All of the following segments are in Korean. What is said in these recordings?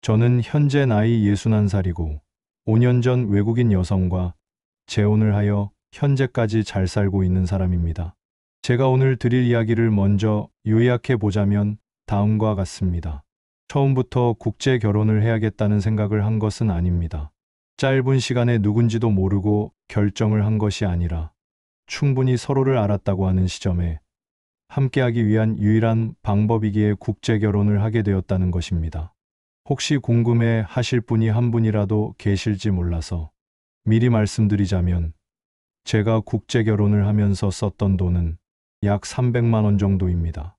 저는 현재 나이 61살이고 5년 전 외국인 여성과 재혼을 하여 현재까지 잘 살고 있는 사람입니다. 제가 오늘 드릴 이야기를 먼저 요약해 보자면 다음과 같습니다. 처음부터 국제 결혼을 해야겠다는 생각을 한 것은 아닙니다. 짧은 시간에 누군지도 모르고 결정을 한 것이 아니라 충분히 서로를 알았다고 하는 시점에 함께하기 위한 유일한 방법이기에 국제 결혼을 하게 되었다는 것입니다. 혹시 궁금해 하실 분이 한 분이라도 계실지 몰라서 미리 말씀드리자면 제가 국제 결혼을 하면서 썼던 돈은 약 300만 원 정도입니다.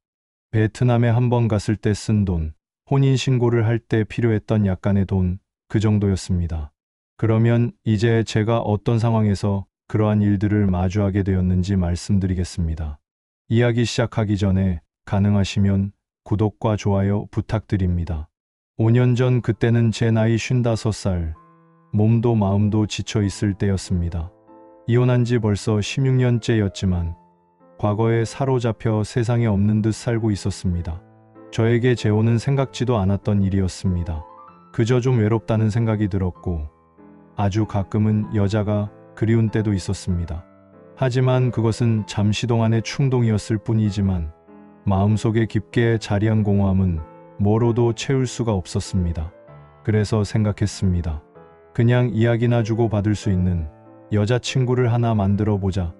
베트남에 한 번 갔을 때 쓴 돈, 혼인신고를 할 때 필요했던 약간의 돈, 그 정도였습니다. 그러면 이제 제가 어떤 상황에서 그러한 일들을 마주하게 되었는지 말씀드리겠습니다. 이야기 시작하기 전에 가능하시면 구독과 좋아요 부탁드립니다. 5년 전 그때는 제 나이 55살, 몸도 마음도 지쳐 있을 때였습니다. 이혼한 지 벌써 16년째였지만 과거에 사로잡혀 세상에 없는 듯 살고 있었습니다. 저에게 재혼은 생각지도 않았던 일이었습니다. 그저 좀 외롭다는 생각이 들었고 아주 가끔은 여자가 그리운 때도 있었습니다. 하지만 그것은 잠시 동안의 충동이었을 뿐이지만 마음속에 깊게 자리한 공허함은 뭐로도 채울 수가 없었습니다. 그래서 생각했습니다. 그냥 이야기나 주고받을 수 있는 여자친구를 하나 만들어 보자.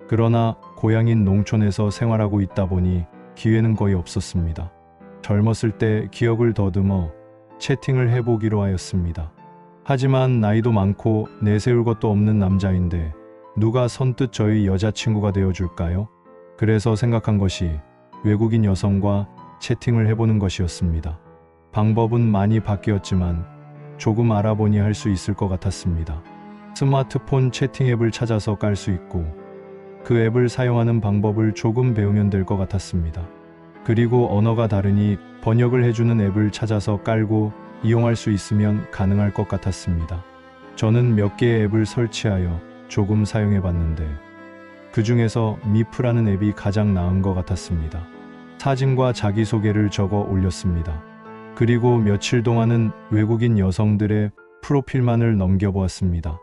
그러나 고향인 농촌에서 생활하고 있다 보니 기회는 거의 없었습니다. 젊었을 때 기억을 더듬어 채팅을 해보기로 하였습니다. 하지만 나이도 많고 내세울 것도 없는 남자인데 누가 선뜻 저희 여자친구가 되어줄까요? 그래서 생각한 것이 외국인 여성과 채팅을 해보는 것이었습니다. 방법은 많이 바뀌었지만 조금 알아보니 할 수 있을 것 같았습니다. 스마트폰 채팅 앱을 찾아서 깔 수 있고 그 앱을 사용하는 방법을 조금 배우면 될 것 같았습니다. 그리고 언어가 다르니 번역을 해주는 앱을 찾아서 깔고 이용할 수 있으면 가능할 것 같았습니다. 저는 몇 개의 앱을 설치하여 조금 사용해 봤는데 그 중에서 미프라는 앱이 가장 나은 것 같았습니다. 사진과 자기소개를 적어 올렸습니다. 그리고 며칠 동안은 외국인 여성들의 프로필만을 넘겨보았습니다.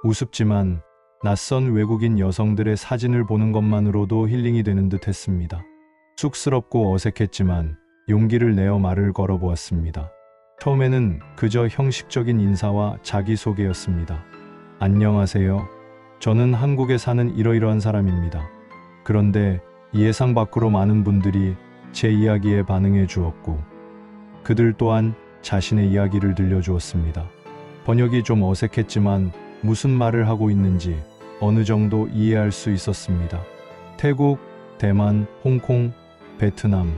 우습지만 낯선 외국인 여성들의 사진을 보는 것만으로도 힐링이 되는 듯 했습니다. 쑥스럽고 어색했지만 용기를 내어 말을 걸어보았습니다. 처음에는 그저 형식적인 인사와 자기소개였습니다. 안녕하세요. 저는 한국에 사는 이러이러한 사람입니다. 그런데 예상 밖으로 많은 분들이 제 이야기에 반응해 주었고 그들 또한 자신의 이야기를 들려주었습니다. 번역이 좀 어색했지만 무슨 말을 하고 있는지 어느 정도 이해할 수 있었습니다. 태국, 대만, 홍콩, 베트남,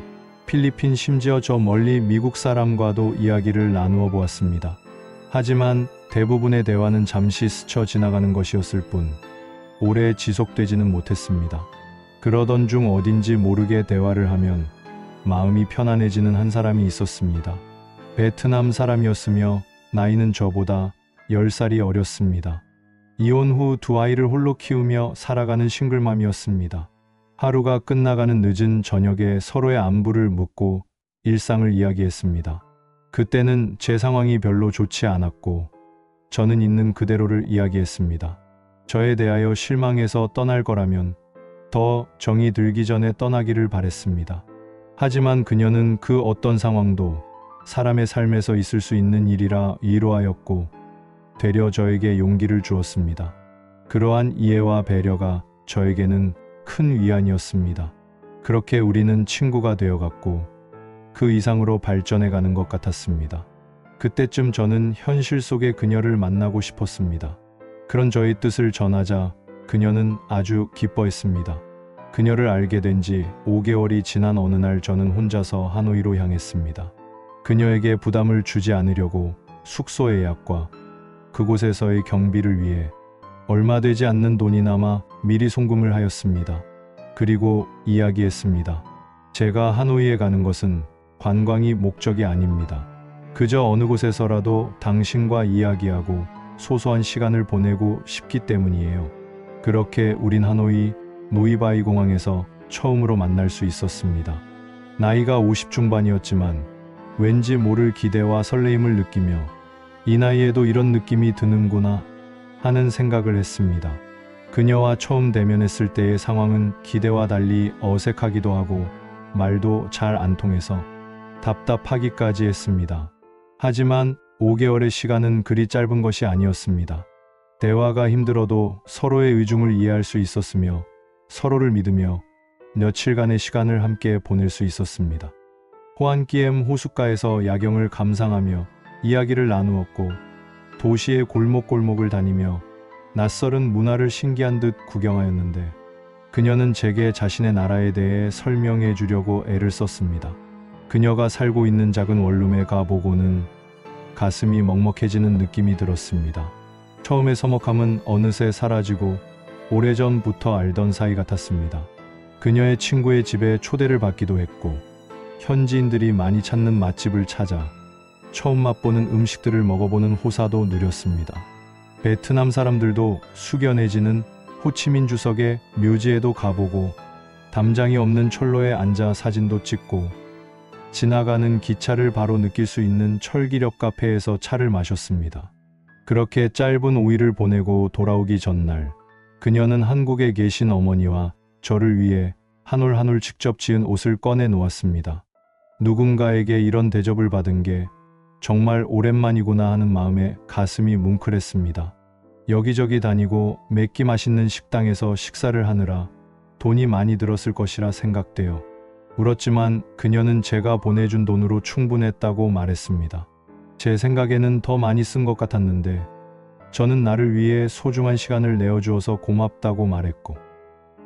필리핀 심지어 저 멀리 미국 사람과도 이야기를 나누어 보았습니다. 하지만 대부분의 대화는 잠시 스쳐 지나가는 것이었을 뿐 오래 지속되지는 못했습니다. 그러던 중 어딘지 모르게 대화를 하면 마음이 편안해지는 한 사람이 있었습니다. 베트남 사람이었으며 나이는 저보다 10살이 어렸습니다. 이혼 후 두 아이를 홀로 키우며 살아가는 싱글맘이었습니다. 하루가 끝나가는 늦은 저녁에 서로의 안부를 묻고 일상을 이야기했습니다. 그때는 제 상황이 별로 좋지 않았고 저는 있는 그대로를 이야기했습니다. 저에 대하여 실망해서 떠날 거라면 더 정이 들기 전에 떠나기를 바랬습니다. 하지만 그녀는 그 어떤 상황도 사람의 삶에서 있을 수 있는 일이라 위로하였고 되려 저에게 용기를 주었습니다. 그러한 이해와 배려가 저에게는 큰 위안이었습니다. 그렇게 우리는 친구가 되어갔고 그 이상으로 발전해 가는 것 같았습니다. 그때쯤 저는 현실 속의 그녀를 만나고 싶었습니다. 그런 저의 뜻을 전하자 그녀는 아주 기뻐했습니다. 그녀를 알게 된 지 5개월이 지난 어느 날 저는 혼자서 하노이로 향했습니다. 그녀에게 부담을 주지 않으려고 숙소 예약과 그곳에서의 경비를 위해 얼마 되지 않는 돈이 남아 미리 송금을 하였습니다. 그리고 이야기했습니다. 제가 하노이에 가는 것은 관광이 목적이 아닙니다. 그저 어느 곳에서라도 당신과 이야기하고 소소한 시간을 보내고 싶기 때문이에요. 그렇게 우린 하노이 노이바이 공항에서 처음으로 만날 수 있었습니다. 나이가 50 중반이었지만 왠지 모를 기대와 설레임을 느끼며 이 나이에도 이런 느낌이 드는구나 하는 생각을 했습니다. 그녀와 처음 대면했을 때의 상황은 기대와 달리 어색하기도 하고 말도 잘 안 통해서 답답하기까지 했습니다. 하지만 5개월의 시간은 그리 짧은 것이 아니었습니다. 대화가 힘들어도 서로의 의중을 이해할 수 있었으며 서로를 믿으며 며칠간의 시간을 함께 보낼 수 있었습니다. 호안기엠 호숫가에서 야경을 감상하며 이야기를 나누었고 도시의 골목골목을 다니며 낯설은 문화를 신기한 듯 구경하였는데 그녀는 제게 자신의 나라에 대해 설명해 주려고 애를 썼습니다. 그녀가 살고 있는 작은 원룸에 가보고는 가슴이 먹먹해지는 느낌이 들었습니다. 처음의 서먹함은 어느새 사라지고 오래전부터 알던 사이 같았습니다. 그녀의 친구의 집에 초대를 받기도 했고 현지인들이 많이 찾는 맛집을 찾아 처음 맛보는 음식들을 먹어보는 호사도 누렸습니다. 베트남 사람들도 숙연해지는 호치민 주석의 묘지에도 가보고 담장이 없는 철로에 앉아 사진도 찍고 지나가는 기차를 바로 느낄 수 있는 철기력 카페에서 차를 마셨습니다. 그렇게 짧은 5일을 보내고 돌아오기 전날 그녀는 한국에 계신 어머니와 저를 위해 한 올 한 올 직접 지은 옷을 꺼내 놓았습니다. 누군가에게 이런 대접을 받은 게 정말 오랜만이구나 하는 마음에 가슴이 뭉클했습니다. 여기저기 다니고 맵기 맛있는 식당에서 식사를 하느라 돈이 많이 들었을 것이라 생각되어 울었지만 그녀는 제가 보내준 돈으로 충분했다고 말했습니다. 제 생각에는 더 많이 쓴 것 같았는데 저는 나를 위해 소중한 시간을 내어주어서 고맙다고 말했고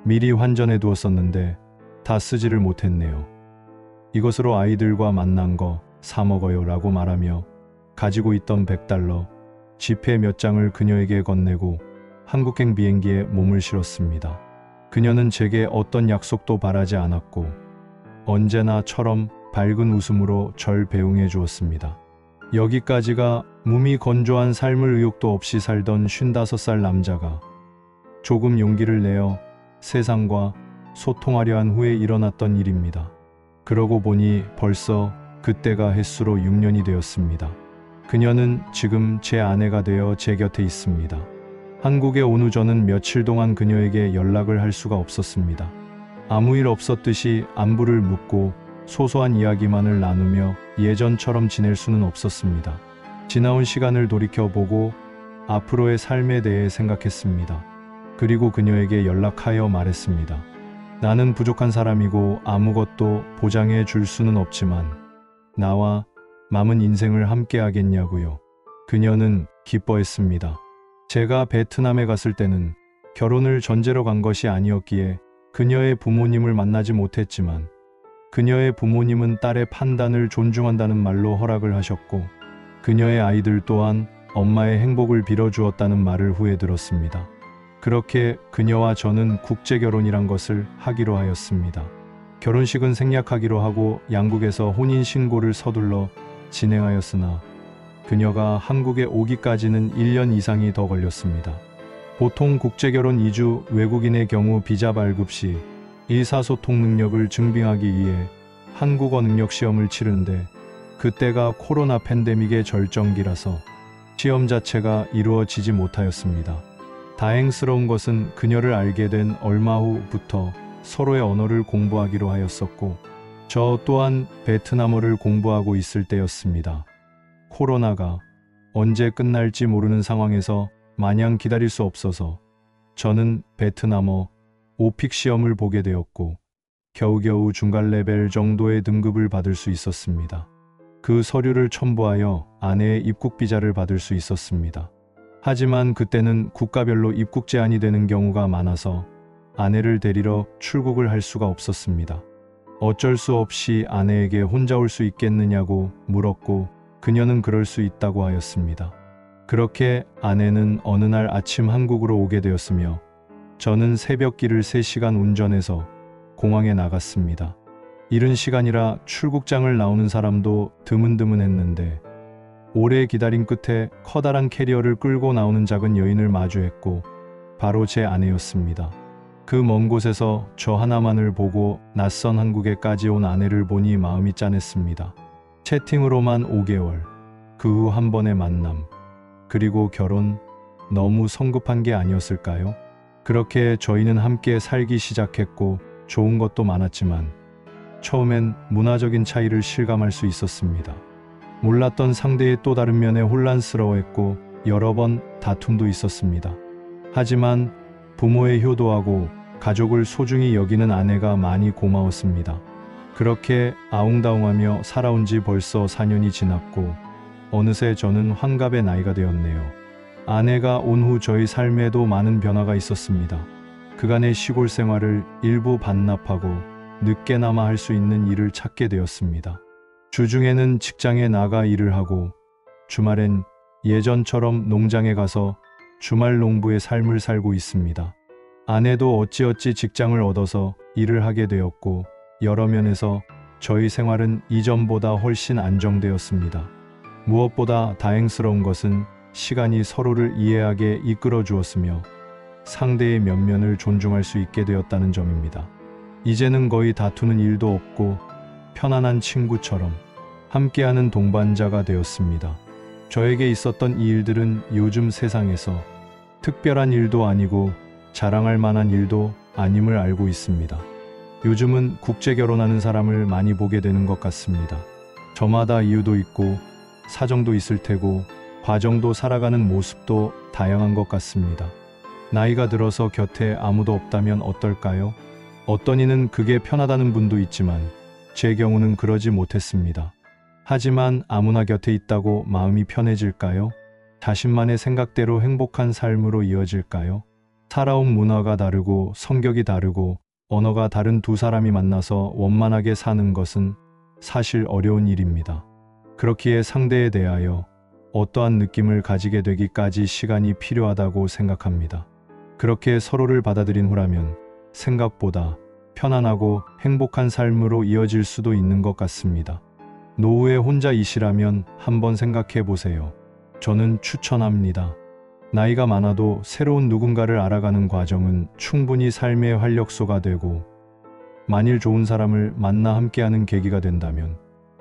미리 환전해 두었었는데 다 쓰지를 못했네요. 이것으로 아이들과 만난 거 사 먹어요 라고 말하며 가지고 있던 $100 지폐 몇 장을 그녀에게 건네고 한국행 비행기에 몸을 실었습니다. 그녀는 제게 어떤 약속도 바라지 않았고 언제나처럼 밝은 웃음으로 절 배웅해 주었습니다. 여기까지가 몸이 건조한 삶을 의욕도 없이 살던 55살 남자가 조금 용기를 내어 세상과 소통하려 한 후에 일어났던 일입니다. 그러고 보니 벌써 그때가 햇수로 6년이 되었습니다. 그녀는 지금 제 아내가 되어 제 곁에 있습니다. 한국에 온 후 저는 며칠 동안 그녀에게 연락을 할 수가 없었습니다. 아무 일 없었듯이 안부를 묻고 소소한 이야기만을 나누며 예전처럼 지낼 수는 없었습니다. 지나온 시간을 돌이켜보고 앞으로의 삶에 대해 생각했습니다. 그리고 그녀에게 연락하여 말했습니다. 나는 부족한 사람이고 아무것도 보장해 줄 수는 없지만 나와 남은 인생을 함께 하겠냐고요. 그녀는 기뻐했습니다. 제가 베트남에 갔을 때는 결혼을 전제로 간 것이 아니었기에 그녀의 부모님을 만나지 못했지만 그녀의 부모님은 딸의 판단을 존중한다는 말로 허락을 하셨고 그녀의 아이들 또한 엄마의 행복을 빌어주었다는 말을 후에 들었습니다. 그렇게 그녀와 저는 국제결혼이란 것을 하기로 하였습니다. 결혼식은 생략하기로 하고 양국에서 혼인신고를 서둘러 진행하였으나 그녀가 한국에 오기까지는 1년 이상이 더 걸렸습니다. 보통 국제결혼 이주 외국인의 경우 비자 발급 시 의사소통 능력을 증빙하기 위해 한국어 능력 시험을 치르는데 그때가 코로나 팬데믹의 절정기라서 시험 자체가 이루어지지 못하였습니다. 다행스러운 것은 그녀를 알게 된 얼마 후부터 서로의 언어를 공부하기로 하였었고 저 또한 베트남어를 공부하고 있을 때였습니다. 코로나가 언제 끝날지 모르는 상황에서 마냥 기다릴 수 없어서 저는 베트남어 오픽 시험을 보게 되었고 겨우겨우 중간 레벨 정도의 등급을 받을 수 있었습니다. 그 서류를 첨부하여 아내의 입국 비자를 받을 수 있었습니다. 하지만 그때는 국가별로 입국 제한이 되는 경우가 많아서 아내를 데리러 출국을 할 수가 없었습니다. 어쩔 수 없이 아내에게 혼자 올 수 있겠느냐고 물었고 그녀는 그럴 수 있다고 하였습니다. 그렇게 아내는 어느 날 아침 한국으로 오게 되었으며 저는 새벽길을 3시간 운전해서 공항에 나갔습니다. 이른 시간이라 출국장을 나오는 사람도 드문드문했는데 오래 기다림 끝에 커다란 캐리어를 끌고 나오는 작은 여인을 마주했고 바로 제 아내였습니다. 그 먼 곳에서 저 하나만을 보고 낯선 한국에까지 온 아내를 보니 마음이 짠했습니다. 채팅으로만 5개월, 그 후 한 번의 만남, 그리고 결혼, 너무 성급한 게 아니었을까요? 그렇게 저희는 함께 살기 시작했고 좋은 것도 많았지만 처음엔 문화적인 차이를 실감할 수 있었습니다. 몰랐던 상대의 또 다른 면에 혼란스러워했고 여러 번 다툼도 있었습니다. 하지만 부모의 효도하고 가족을 소중히 여기는 아내가 많이 고마웠습니다. 그렇게 아웅다웅하며 살아온 지 벌써 4년이 지났고 어느새 저는 환갑의 나이가 되었네요. 아내가 온 후 저희 삶에도 많은 변화가 있었습니다. 그간의 시골 생활을 일부 반납하고 늦게나마 할 수 있는 일을 찾게 되었습니다. 주중에는 직장에 나가 일을 하고 주말엔 예전처럼 농장에 가서 주말 농부의 삶을 살고 있습니다. 아내도 어찌어찌 직장을 얻어서 일을 하게 되었고 여러 면에서 저희 생활은 이전보다 훨씬 안정되었습니다. 무엇보다 다행스러운 것은 시간이 서로를 이해하게 이끌어 주었으며 상대의 면면을 존중할 수 있게 되었다는 점입니다. 이제는 거의 다투는 일도 없고 편안한 친구처럼 함께하는 동반자가 되었습니다. 저에게 있었던 이 일들은 요즘 세상에서 특별한 일도 아니고 자랑할 만한 일도 아님을 알고 있습니다. 요즘은 국제 결혼하는 사람을 많이 보게 되는 것 같습니다. 저마다 이유도 있고 사정도 있을 테고 과정도 살아가는 모습도 다양한 것 같습니다. 나이가 들어서 곁에 아무도 없다면 어떨까요? 어떤 이는 그게 편하다는 분도 있지만 제 경우는 그러지 못했습니다. 하지만 아무나 곁에 있다고 마음이 편해질까요? 자신만의 생각대로 행복한 삶으로 이어질까요? 살아온 문화가 다르고 성격이 다르고 언어가 다른 두 사람이 만나서 원만하게 사는 것은 사실 어려운 일입니다. 그렇기에 상대에 대하여 어떠한 느낌을 가지게 되기까지 시간이 필요하다고 생각합니다. 그렇게 서로를 받아들인 후라면 생각보다 편안하고 행복한 삶으로 이어질 수도 있는 것 같습니다. 노후에 혼자이시라면 한번 생각해 보세요. 저는 추천합니다. 나이가 많아도 새로운 누군가를 알아가는 과정은 충분히 삶의 활력소가 되고 만일 좋은 사람을 만나 함께하는 계기가 된다면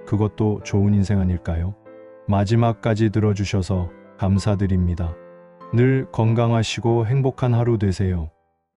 그것도 좋은 인생 아닐까요? 마지막까지 들어주셔서 감사드립니다. 늘 건강하시고 행복한 하루 되세요.